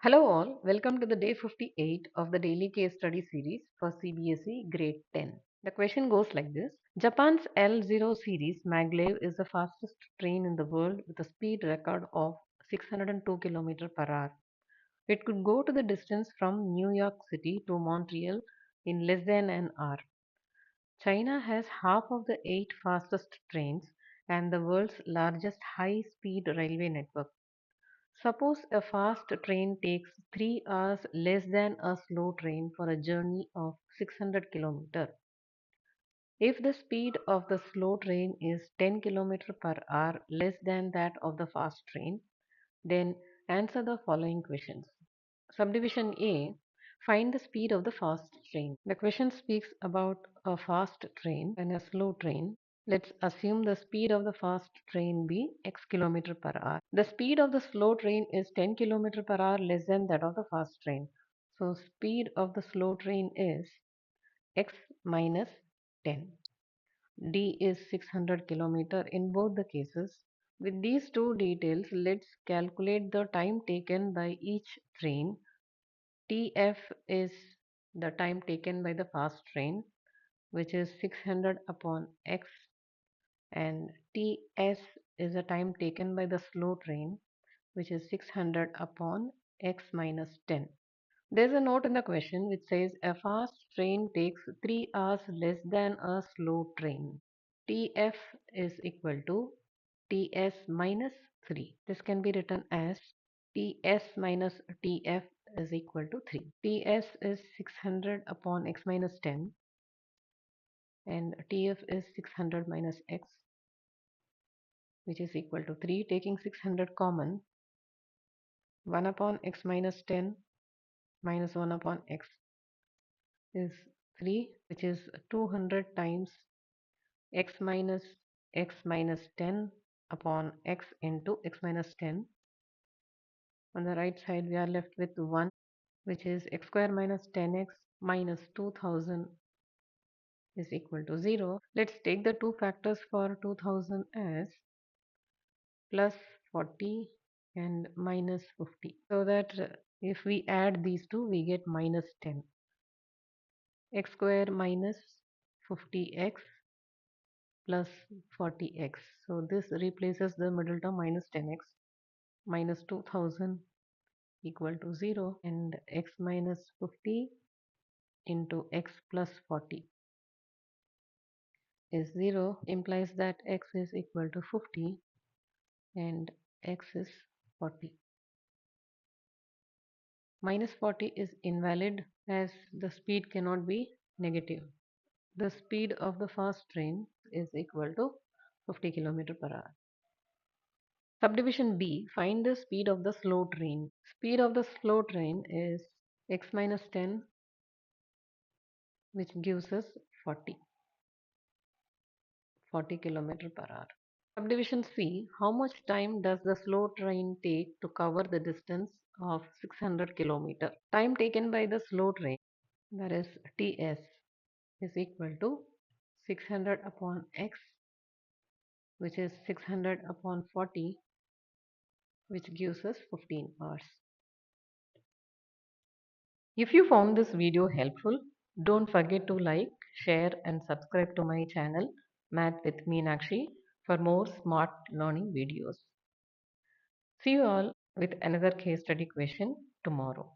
Hello all, welcome to the day 58 of the daily case study series for CBSE grade 10. The question goes like this. Japan's L0 series Maglev is the fastest train in the world with a speed record of 602 km per hour. It could go to the distance from New York City to Montreal in less than an hour. China has half of the 8 fastest trains and the world's largest high-speed railway network. Suppose a fast train takes 3 hours less than a slow train for a journey of 600 km. If the speed of the slow train is 10 km per hour less than that of the fast train, then answer the following questions. Subdivision A. Find the speed of the fast train. The question speaks about a fast train and a slow train. Let's assume the speed of the fast train be x km per hour. The speed of the slow train is 10 km per hour less than that of the fast train. So speed of the slow train is x minus 10. D is 600 km in both the cases. With these two details, let's calculate the time taken by each train. TF is the time taken by the fast train, which is 600 upon x, and TS is the time taken by the slow train, which is 600 upon x minus 10. There's a note in the question which says a fast train takes 3 hours less than a slow train. TF is equal to TS minus 3. This can be written as TS minus TF is equal to 3. TS is 600 upon x minus 10 and TF is 600 minus x, which is equal to 3. Taking 600 common, 1 upon x minus 10 minus 1 upon x is 3, which is 200 times x minus 10 upon x into x minus 10. On the right side, we are left with 1, which is x square minus 10x minus 2000 is equal to 0. Let's take the two factors for 2000 as plus 40 and minus 50. So that if we add these two, we get minus 10. X square minus 50x plus 40x. So this replaces the middle term minus 10x minus 2000 equal to 0, and x minus 50 into x plus 40 is 0, implies that x is equal to 50 and x is 40. Minus 40 is invalid as the speed cannot be negative. The speed of the fast train is equal to 50 km per hour. Subdivision B. Find the speed of the slow train. Speed of the slow train is x minus 10, which gives us 40 km per hour. Subdivision C. How much time does the slow train take to cover the distance of 600 km? Time taken by the slow train, that is TS, is equal to 600 upon x, which is 600 upon 40, which gives us 15 hours. If you found this video helpful, don't forget to like, share and subscribe to my channel Math with Meenakshi for more smart learning videos. See you all with another case study question tomorrow.